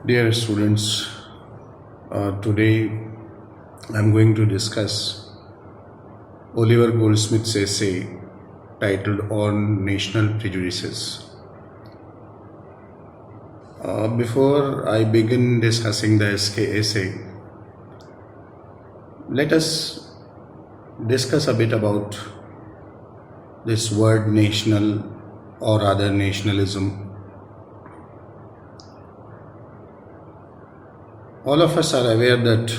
Dear students, today I'm going to discuss Oliver Goldsmith's essay titled On National Prejudices. Before I begin discussing the essay, let us discuss a bit about this word national or rather nationalism. All of us are aware that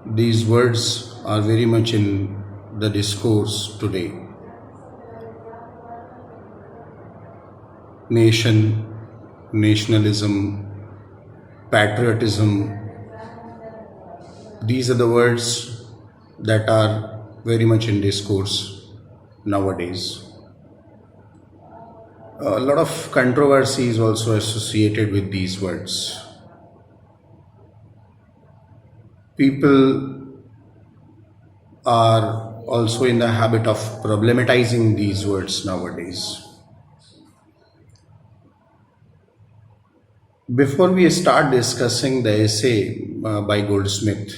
these words are very much in the discourse today. Nation, nationalism, patriotism, these are the words that are very much in discourse nowadays. A lot of controversy is also associated with these words. People are also in the habit of problematizing these words nowadays. Before we start discussing the essay by Goldsmith,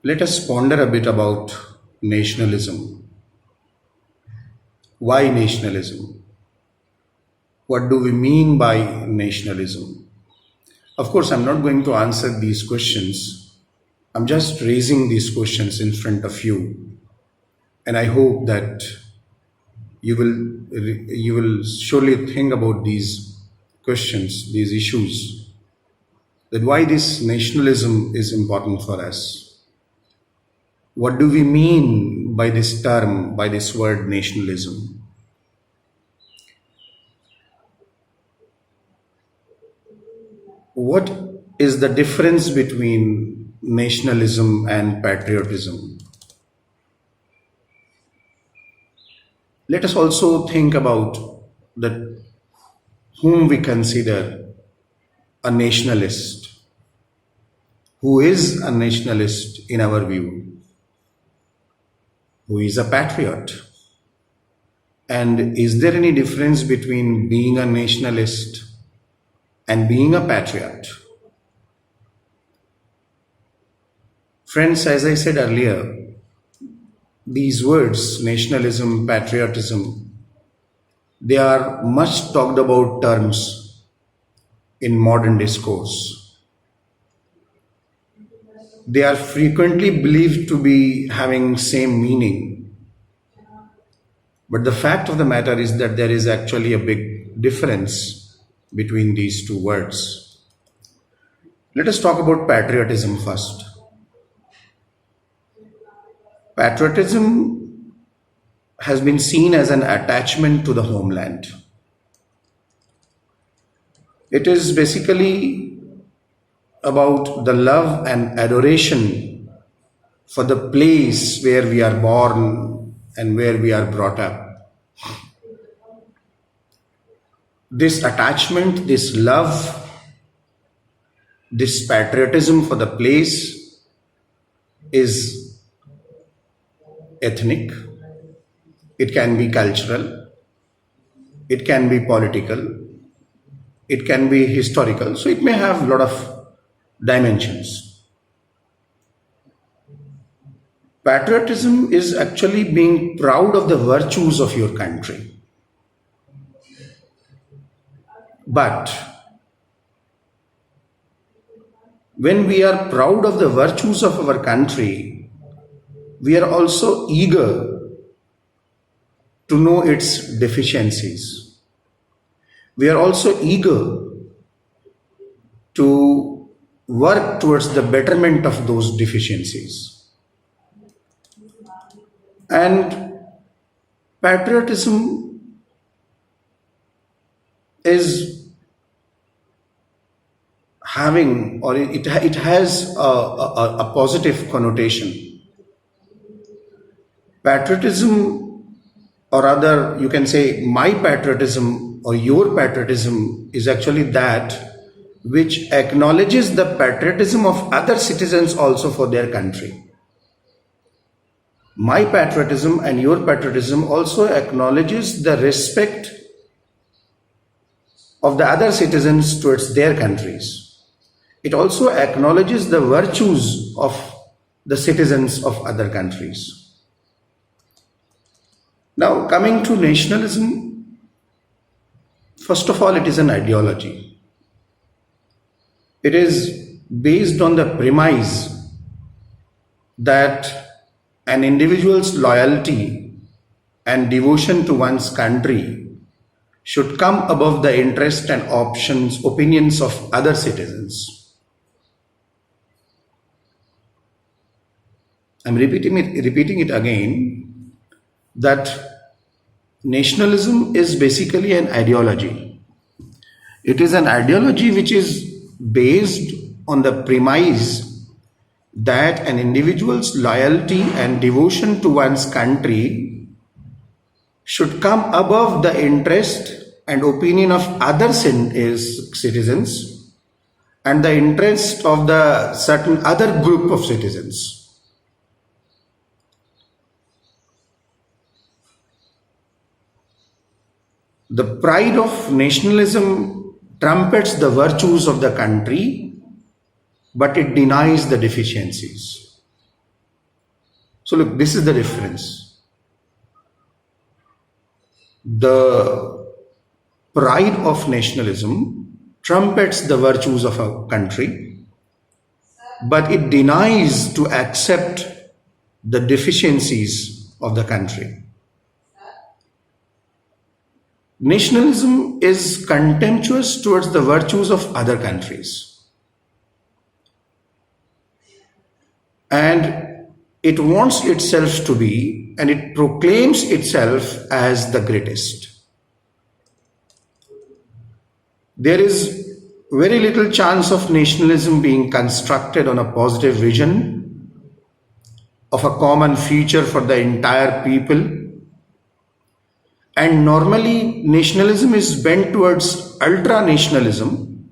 let us ponder a bit about nationalism. Why nationalism? What do we mean by nationalism? Of course, I'm not going to answer these questions. I'm just raising these questions in front of you. And I hope that you will surely think about these questions, these issues, that why this nationalism is important for us. What do we mean by this term, by this word nationalism? What is the difference between nationalism and patriotism? Let us also think about that whom we consider a nationalist. Who is a nationalist in our view? Who is a patriot? And is there any difference between being a nationalist and being a patriot? Friends, as I said earlier, these words, nationalism, patriotism, they are much talked about terms in modern discourse. They are frequently believed to be having same meaning. But the fact of the matter is that there is actually a big difference between these two words. Let us talk about patriotism first. Patriotism has been seen as an attachment to the homeland. It is basically about the love and adoration for the place where we are born and where we are brought up. This attachment, this love, this patriotism for the place is ethnic, it can be cultural, it can be political, it can be historical, so it may have a lot of dimensions. Patriotism is actually being proud of the virtues of your country. But when we are proud of the virtues of our country, we are also eager to know its deficiencies. We are also eager to work towards the betterment of those deficiencies. And patriotism is having, or it has a positive connotation. Patriotism, or rather you can say my patriotism or your patriotism, is actually that which acknowledges the patriotism of other citizens also for their country. My patriotism and your patriotism also acknowledges the respect of the other citizens towards their countries. It also acknowledges the virtues of the citizens of other countries. Now, coming to nationalism, first of all, it is an ideology. It is based on the premise that an individual's loyalty and devotion to one's country should come above the interest and opinions of other citizens. I'm repeating it again, that nationalism is basically an ideology. It is an ideology which is based on the premise that an individual's loyalty and devotion to one's country should come above the interest and opinion of other citizens and the interest of the certain other group of citizens. The pride of nationalism trumpets the virtues of the country, but it denies the deficiencies. So look, this is the difference. The pride of nationalism trumpets the virtues of a country, but it denies to accept the deficiencies of the country. Nationalism is contemptuous towards the virtues of other countries. And it wants itself to be, and it proclaims itself as the greatest. There is very little chance of nationalism being constructed on a positive vision of a common future for the entire people. And normally nationalism is bent towards ultra-nationalism,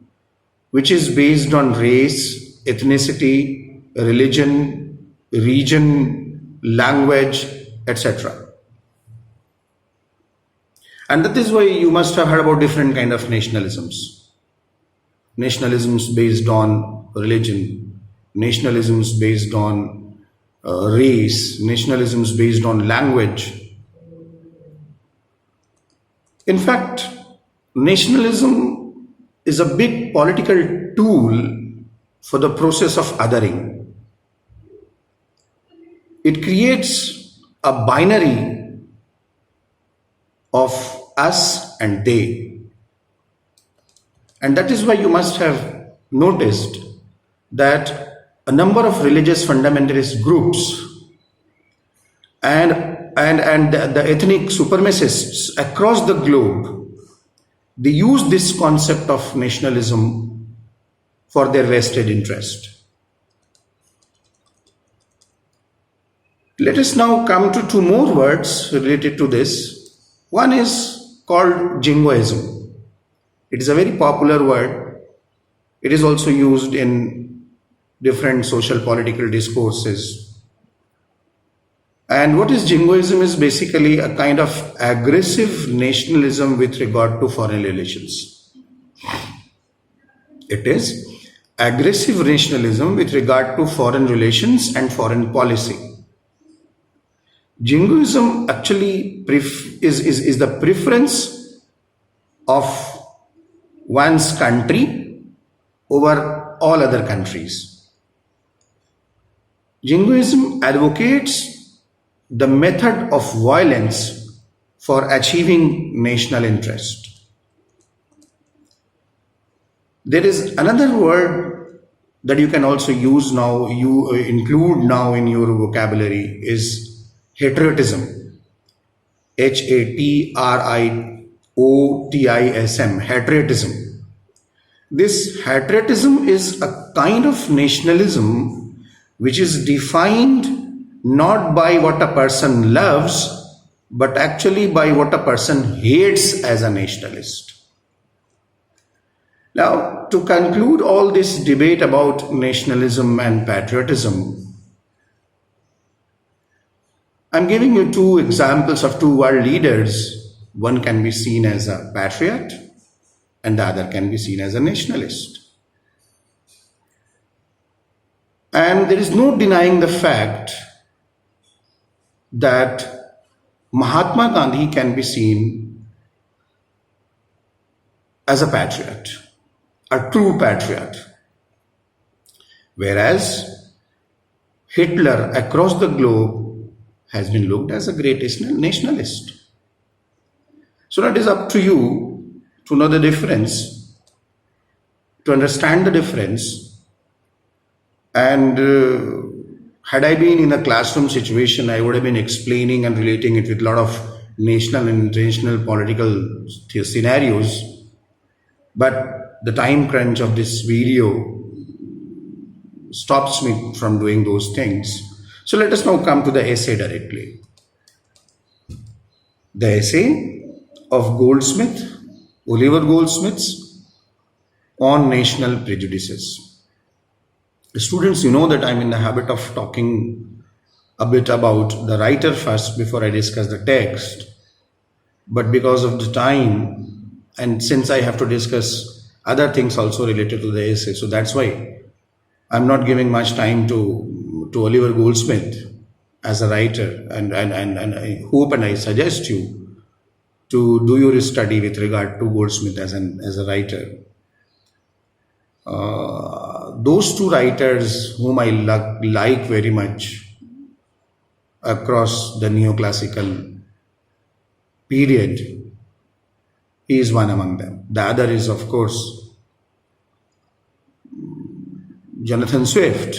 which is based on race, ethnicity, religion, region, language, etc. And that is why you must have heard about different kind of nationalisms. Nationalisms based on religion, nationalisms based on race, nationalisms based on language. In fact, nationalism is a big political tool for the process of othering. It creates a binary of us and they. And that is why you must have noticed that a number of religious fundamentalist groups and the ethnic supremacists across the globe, they use this concept of nationalism for their vested interest. Let us now come to two more words related to this. One is called jingoism. It is a very popular word. It is also used in different social political discourses. And what is jingoism is basically a kind of aggressive nationalism with regard to foreign relations. It is aggressive nationalism with regard to foreign relations and foreign policy. Jingoism actually is the preference of one's country over all other countries. Jingoism advocates the method of violence for achieving national interest. There is another word that you can also use now, you include now in your vocabulary, is patriotism. H-A-T-R-I-O-T-I-S-M, patriotism. This patriotism is a kind of nationalism which is defined not by what a person loves, but actually by what a person hates as a nationalist. Now, to conclude all this debate about nationalism and patriotism, I'm giving you two examples of two world leaders. One can be seen as a patriot and the other can be seen as a nationalist. And there is no denying the fact that Mahatma Gandhi can be seen as a patriot, a true patriot, whereas Hitler across the globe has been looked as a greatest nationalist. So it is up to you to know the difference, to understand the difference. And had I been in a classroom situation, I would have been explaining and relating it with a lot of national and international political scenarios. But the time crunch of this video stops me from doing those things. So let us now come to the essay directly. The essay of Goldsmith, Oliver Goldsmith's On National Prejudices. Students, you know that I'm in the habit of talking a bit about the writer first before I discuss the text. But because of the time, and since I have to discuss other things also related to the essay, so that's why I'm not giving much time to Oliver Goldsmith as a writer, and I hope and I suggest you to do your study with regard to Goldsmith as a writer. Those two writers whom I like very much across the neoclassical period, he is one among them. The other is, of course, Jonathan Swift.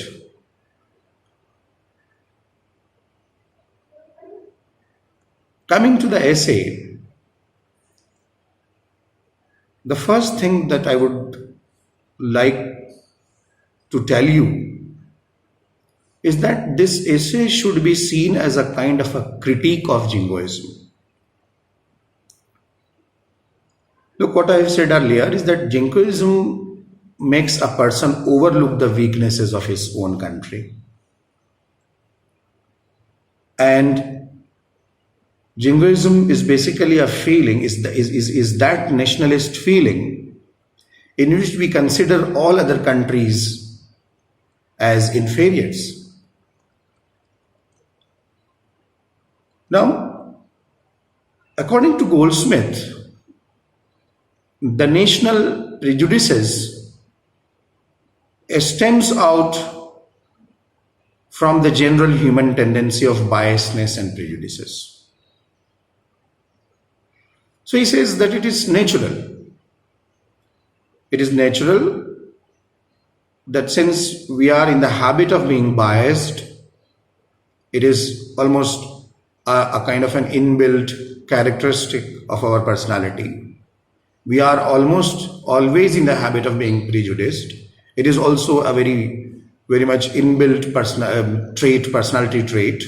Coming to the essay, the first thing that I would like to tell you is that this essay should be seen as a kind of a critique of jingoism. Look, what I have said earlier is that jingoism makes a person overlook the weaknesses of his own country. And jingoism is basically a feeling, is that nationalist feeling in which we consider all other countries as inferiors. Now, according to Goldsmith, the national prejudices stems out from the general human tendency of biasness and prejudices. So he says that it is natural. It is natural that since we are in the habit of being biased, it is almost a kind of an inbuilt characteristic of our personality. We are almost always in the habit of being prejudiced. It is also a very much inbuilt personality trait.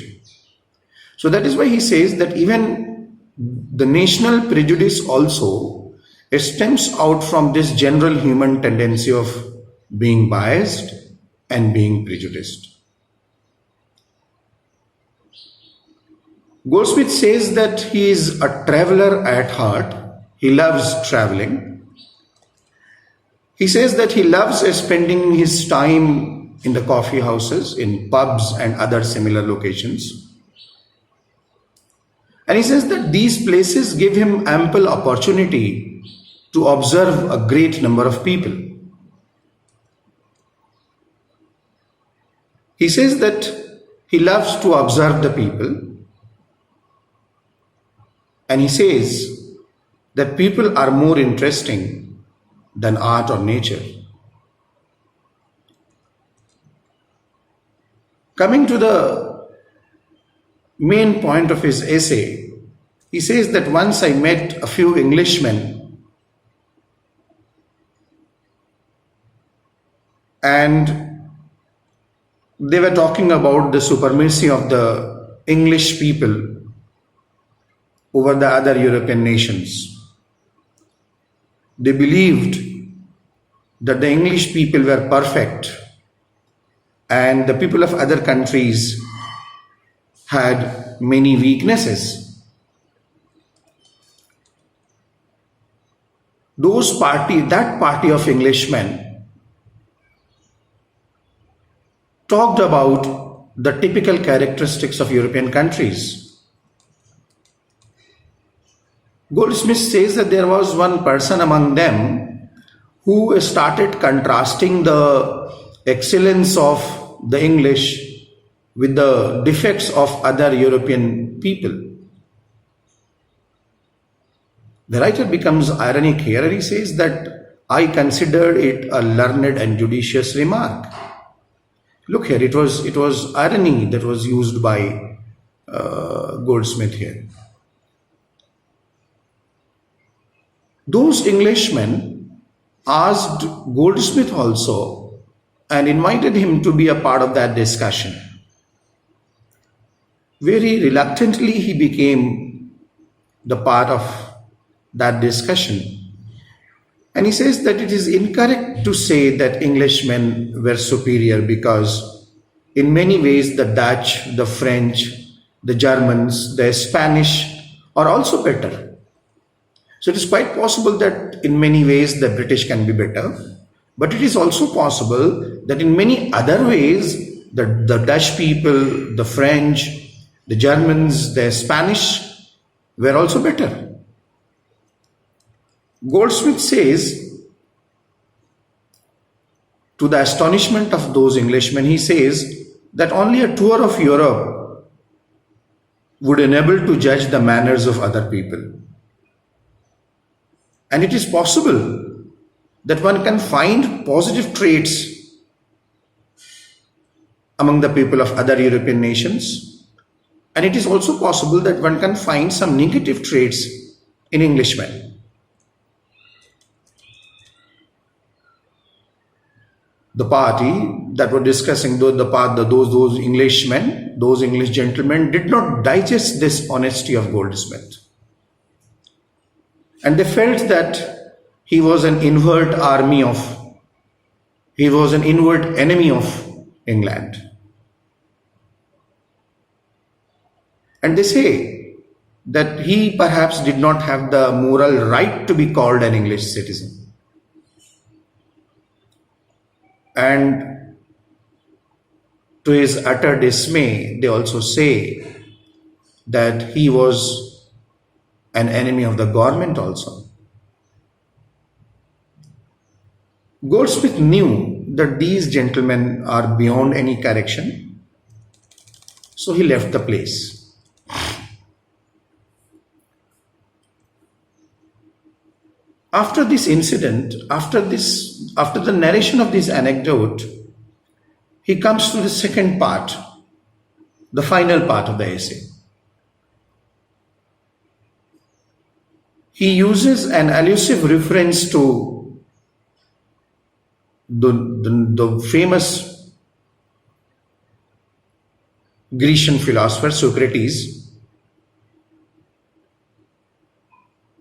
So that is why he says that even the national prejudice also stems out from this general human tendency of being biased and being prejudiced. Goldsmith says that he is a traveler at heart. He loves traveling. He says that he loves spending his time in the coffee houses, in pubs and other similar locations. And he says that these places give him ample opportunity to observe a great number of people. He says that he loves to observe the people, and he says that people are more interesting than art or nature. Coming to the main point of his essay, he says that once I met a few Englishmen and they were talking about the supremacy of the English people over the other European nations. They believed that the English people were perfect and the people of other countries had many weaknesses. that party of Englishmen talked about the typical characteristics of European countries. Goldsmith says that there was one person among them who started contrasting the excellence of the English with the defects of other European people. The writer becomes ironic here. He says that I considered it a learned and judicious remark. Look here, it was irony that was used by Goldsmith here. Those Englishmen asked Goldsmith also and invited him to be a part of that discussion. Very reluctantly, he became the part of that discussion. And he says that it is incorrect to say that Englishmen were superior because in many ways the Dutch, the French, the Germans, the Spanish are also better. So it is quite possible that in many ways the British can be better, but it is also possible that in many other ways the Dutch people, the French, the Germans, the Spanish were also better. Goldsmith says, to the astonishment of those Englishmen, he says that only a tour of Europe would enable to judge the manners of other people. And it is possible that one can find positive traits among the people of other European nations. And it is also possible that one can find some negative traits in Englishmen. The party that were discussing those Englishmen, those English gentlemen did not digest this honesty of Goldsmith. And they felt that he was an inward enemy of England. And they say that he perhaps did not have the moral right to be called an English citizen. And to his utter dismay, they also say that he was an enemy of the government also. Goldsmith knew that these gentlemen are beyond any correction, so he left the place. After this incident, after the narration of this anecdote, he comes to the second part, the final part of the essay. He uses an allusive reference to the famous Grecian philosopher Socrates,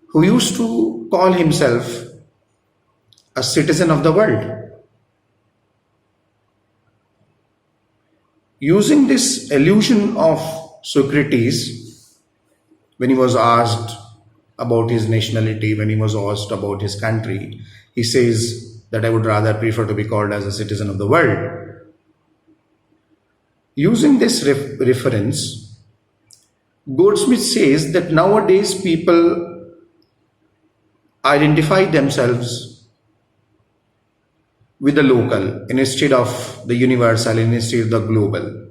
who used to call himself a citizen of the world. Using this allusion of Socrates, when he was asked about his nationality, when he was asked about his country, he says that I would rather prefer to be called as a citizen of the world. Using this reference, Goldsmith says that nowadays people identify themselves with the local instead of the universal, instead of the global.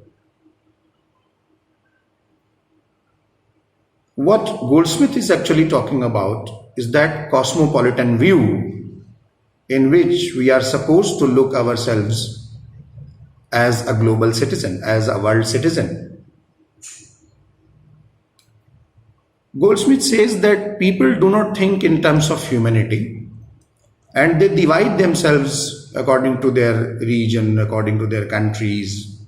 What Goldsmith is actually talking about is that cosmopolitan view in which we are supposed to look ourselves as a global citizen, as a world citizen. Goldsmith says that people do not think in terms of humanity, and they divide themselves according to their region, according to their countries.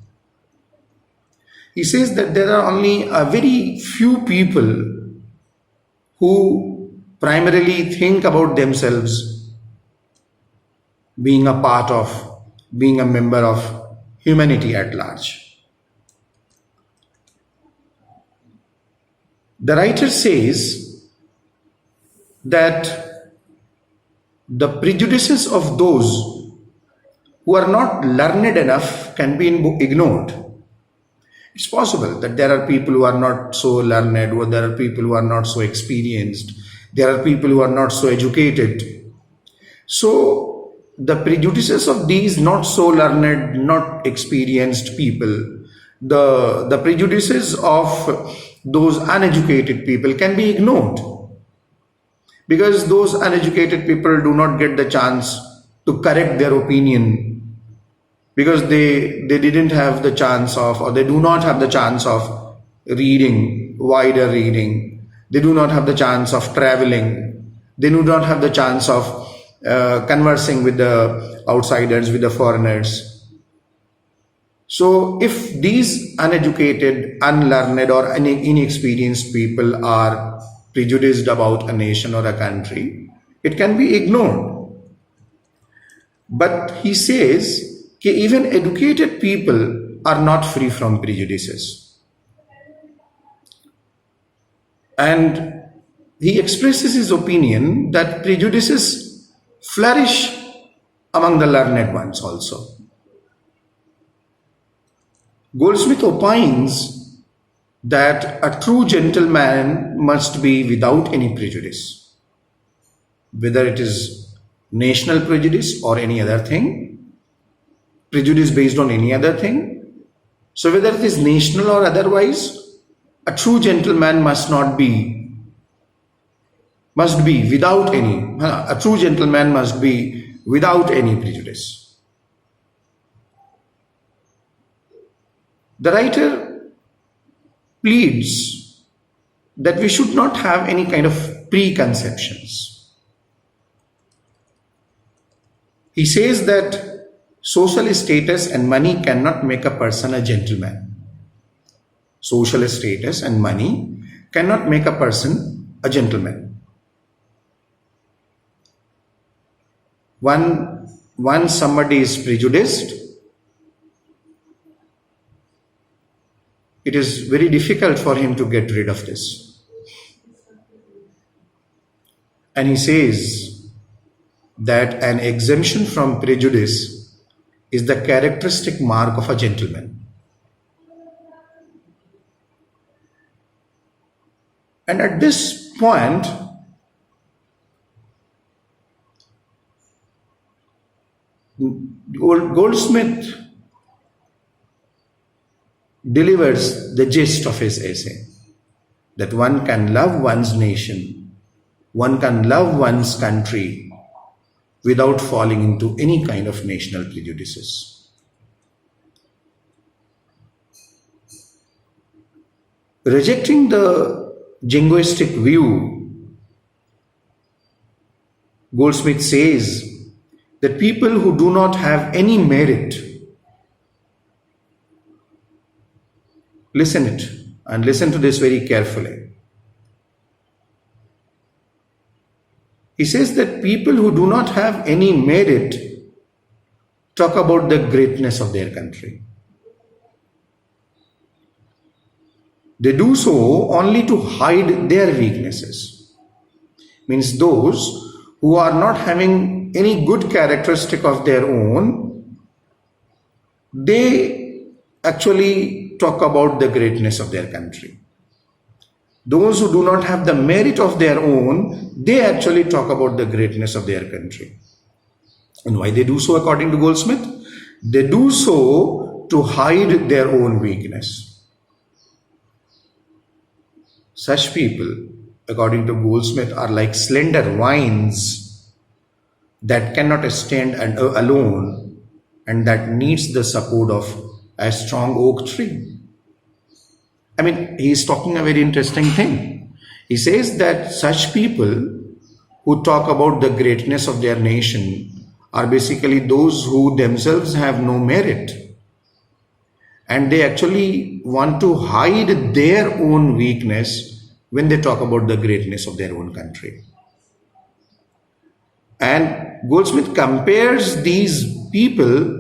He says that there are only a very few people who primarily think about themselves being a part of, being a member of humanity at large. The writer says that The prejudices of those who are not learned enough can be ignored. It's possible that there are people who are not so learned, or there are people who are not so experienced, there are people who are not so educated. So the prejudices of these not so learned, not experienced people, the prejudices of those uneducated people can be ignored, because those uneducated people do not get the chance to correct their opinion, because they didn't have the chance of, or they do not have the chance of reading, wider reading. They do not have the chance of traveling. They do not have the chance of conversing with the outsiders, with the foreigners. So if these uneducated, unlearned or inexperienced people are prejudiced about a nation or a country, it can be ignored. But he says that even educated people are not free from prejudices. And he expresses his opinion that prejudices flourish among the learned ones also. Goldsmith opines that a true gentleman must be without any prejudice, whether it is national prejudice or any other thing, prejudice based on any other thing. So whether it is national or otherwise, a true gentleman must be without any, a true gentleman must be without any prejudice. The writer pleads that we should not have any kind of preconceptions. He says that social status and money cannot make a person a gentleman. Social status and money cannot make a person a gentleman. Once somebody is prejudiced, it is very difficult for him to get rid of this. And he says that an exemption from prejudice is the characteristic mark of a gentleman. And at this point, Goldsmith delivers the gist of his essay, that one can love one's nation, one can love one's country without falling into any kind of national prejudices. Rejecting the jingoistic view, Goldsmith says that people who do not have any merit, listen to this very carefully. He says that people who do not have any merit talk about the greatness of their country. They do so only to hide their weaknesses. Means those who are not having any good characteristic of their own, they actually talk about the greatness of their country. Those who do not have the merit of their own, they actually talk about the greatness of their country. And why they do so according to Goldsmith? They do so to hide their own weakness. Such people, according to Goldsmith, are like slender vines that cannot stand alone and that needs the support of a strong oak tree. I mean, he is talking a very interesting thing. He says that such people who talk about the greatness of their nation are basically those who themselves have no merit. And they actually want to hide their own weakness when they talk about the greatness of their own country. And Goldsmith compares these people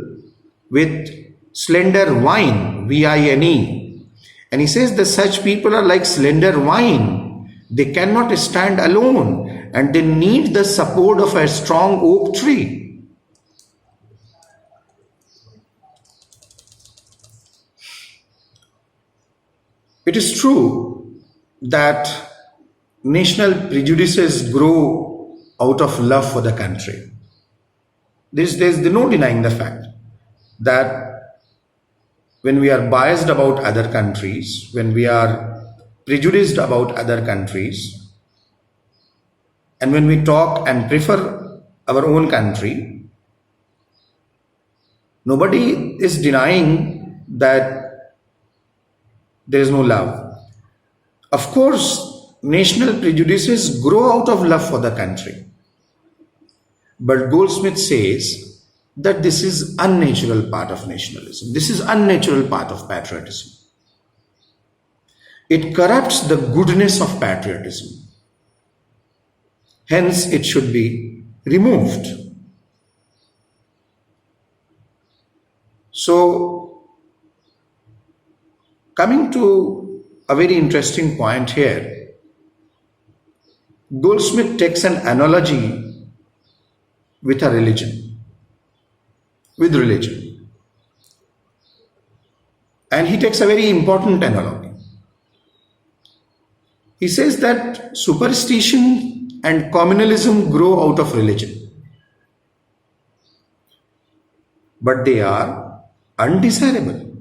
with slender vine, V-I-N-E. And he says that such people are like slender vine. They cannot stand alone and they need the support of a strong oak tree. It is true that national prejudices grow out of love for the country. There's no denying the fact that when we are biased about other countries, when we are prejudiced about other countries, and when we talk and prefer our own country, nobody is denying that there is no love. Of course, national prejudices grow out of love for the country. But Goldsmith says that this is unnatural part of nationalism. This is unnatural part of patriotism. It corrupts the goodness of patriotism. Hence, it should be removed. So, coming to a very interesting point here, Goldsmith takes an analogy with a religion, with religion. And he takes a very important analogy. He says that superstition and communalism grow out of religion, but they are undesirable.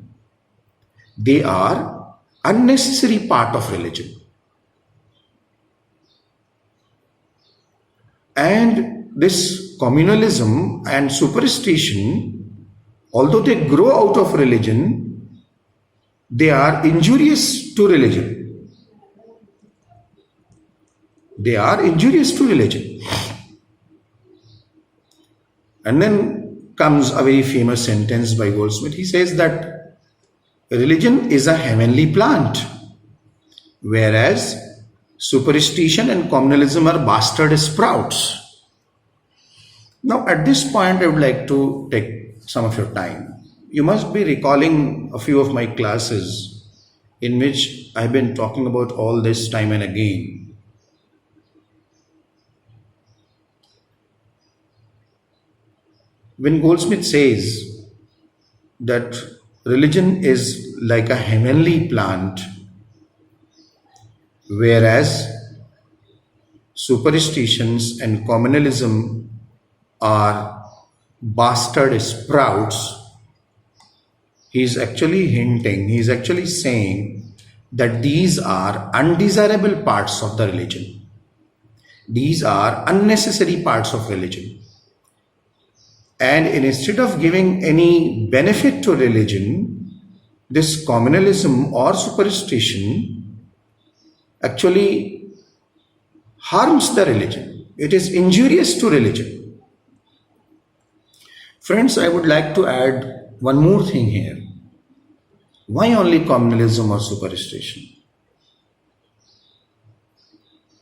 They are unnecessary part of religion. And this communalism and superstition, although they grow out of religion, they are injurious to religion. They are injurious to religion. And then comes a very famous sentence by Goldsmith. He says that religion is a heavenly plant, whereas superstition and communalism are bastard sprouts. Now, at this point, I would like to take some of your time. You must be recalling a few of my classes in which I've been talking about all this time and again. When Goldsmith says that religion is like a heavenly plant, whereas superstitions and communalism are bastard sprouts, he is actually hinting, he is actually saying that these are undesirable parts of the religion. These are unnecessary parts of religion. And instead of giving any benefit to religion, this communalism or superstition actually harms the religion. It is injurious to religion. Friends, I would like to add one more thing here. Why only communalism or superstition?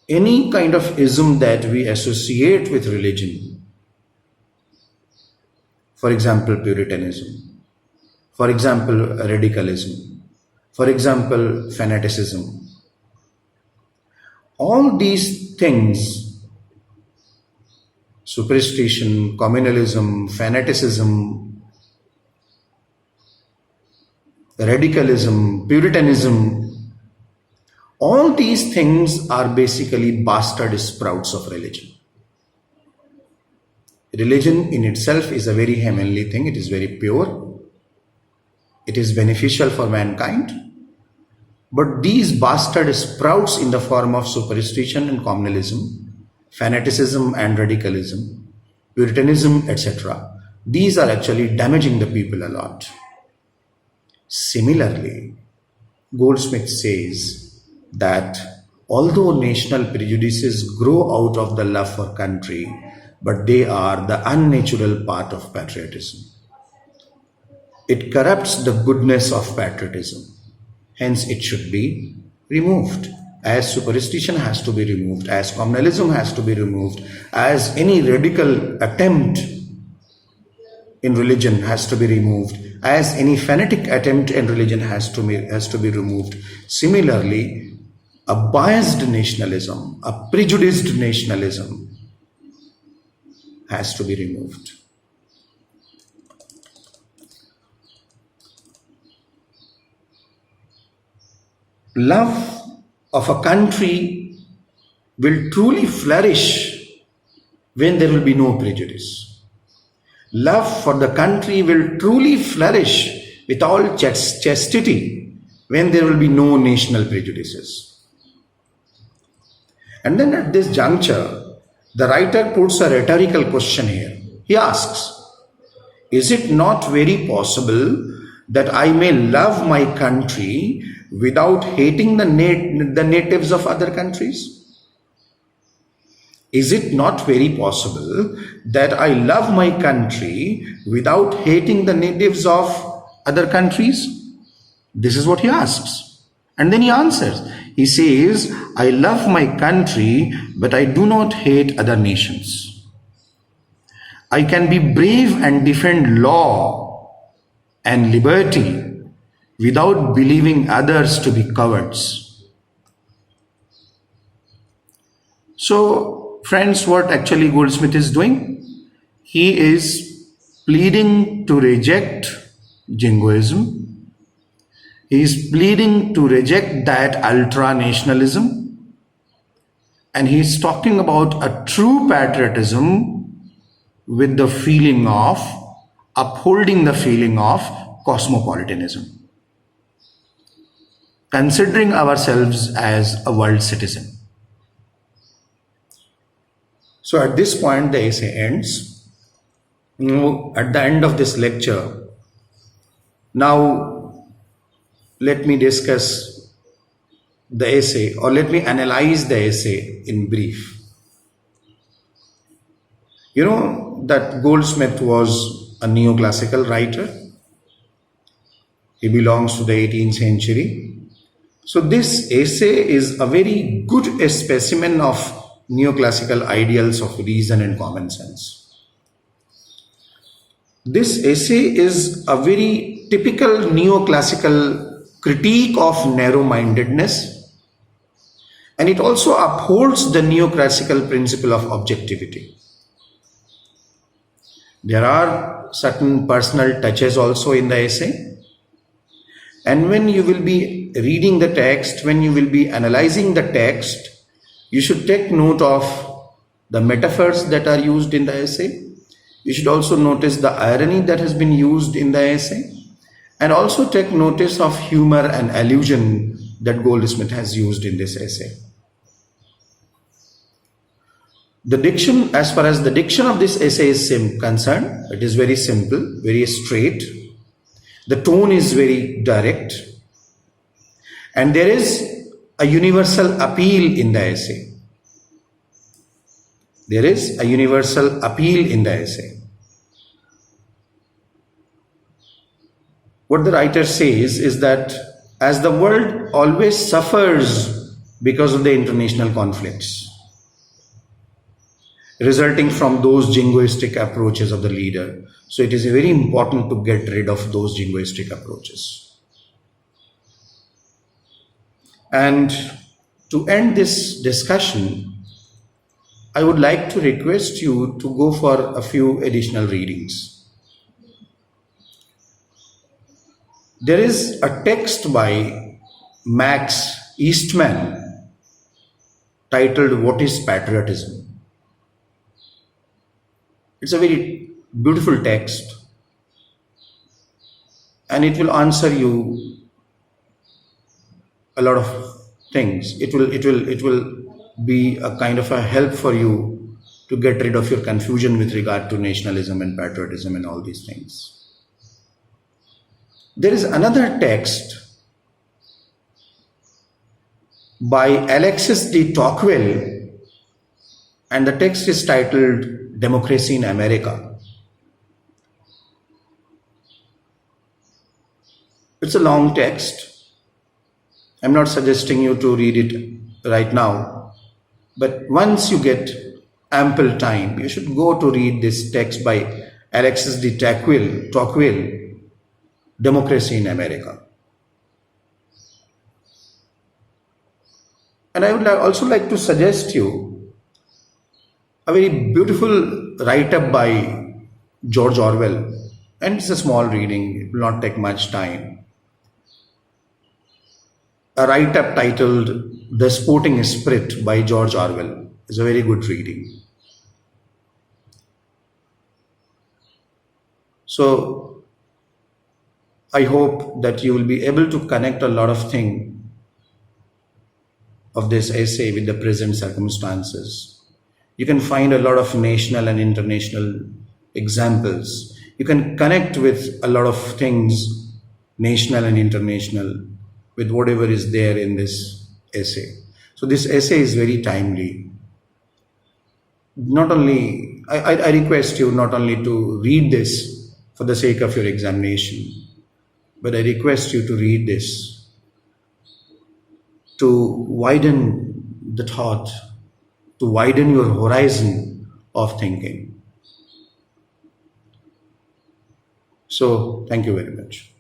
Any kind of ism that we associate with religion, for example, Puritanism, for example, radicalism, for example, fanaticism, all these things, superstition, communalism, fanaticism, radicalism, Puritanism, all these things are basically bastard sprouts of religion. Religion in itself is a very heavenly thing. It is very pure. It is beneficial for mankind. But these bastard sprouts in the form of superstition and communalism, fanaticism and radicalism, Puritanism, etc., these are actually damaging the people a lot. Similarly, Goldsmith says that although national prejudices grow out of the love for country, but they are the unnatural part of patriotism. It corrupts the goodness of patriotism. Hence, it should be removed. As superstition has to be removed, as communalism has to be removed, as any radical attempt in religion has to be removed, as any fanatic attempt in religion has to be removed. Similarly, a biased nationalism, a prejudiced nationalism has to be removed. Love of a country will truly flourish when there will be no prejudice. Love for the country will truly flourish with all chastity when there will be no national prejudices. And then at this juncture, the writer puts a rhetorical question here. He asks, is it not very possible that I may love my country without hating the natives of other countries? Is it not very possible that I love my country without hating the natives of other countries? This is what he asks. And then he answers. He says, I love my country, but I do not hate other nations. I can be brave and defend law and liberty without believing others to be cowards. So, friends, what actually Goldsmith is doing? He is pleading to reject jingoism. He is pleading to reject that ultra-nationalism. And he is talking about a true patriotism with the feeling of, upholding the feeling of cosmopolitanism. Considering ourselves as a world citizen. So at this point the essay ends. At the end of this lecture, now let me discuss the essay, or let me analyze the essay in brief. You know that Goldsmith was a neoclassical writer. He belongs to the 18th century. So this essay is a very good specimen of neoclassical ideals of reason and common sense. This essay is a very typical neoclassical critique of narrow-mindedness, and it also upholds the neoclassical principle of objectivity. There are certain personal touches also in the essay, and when you will be reading the text, when you will be analyzing the text, you should take note of the metaphors that are used in the essay. You should also notice the irony that has been used in the essay, and also take notice of humor and allusion that Goldsmith has used in this essay. The diction, as far as the diction of this essay is concerned, it is very simple, very straight. The tone is very direct, and there is a universal appeal in the essay. There is a universal appeal in the essay. What the writer says is that as the world always suffers because of the international conflicts resulting from those jingoistic approaches of the leader, so it is very important to get rid of those jingoistic approaches. And to end this discussion, I would like to request you to go for a few additional readings. There is a text by Max Eastman titled "What is Patriotism?" It's a very beautiful text, and it will answer you a lot of things. It will be a kind of a help for you to get rid of your confusion with regard to nationalism and patriotism and all these things. There is another text by Alexis de Tocqueville, and the text is titled "Democracy in America." It's a long text. I'm not suggesting you to read it right now, but once you get ample time, you should go to read this text by Alexis de Tocqueville, "Democracy in America." And I would also like to suggest you a very beautiful write up by George Orwell. And it's a small reading, it will not take much time. A write up titled The Sporting Spirit by George Orwell is a very good reading. So I hope that you will be able to connect a lot of things of this essay with the present circumstances. You can find a lot of national and international examples. You can connect with a lot of things, national and international, with whatever is there in this essay. So this essay is very timely. Not only, I request you not only to read this for the sake of your examination, but I request you to read this to widen the thought, to widen your horizon of thinking. So, thank you very much.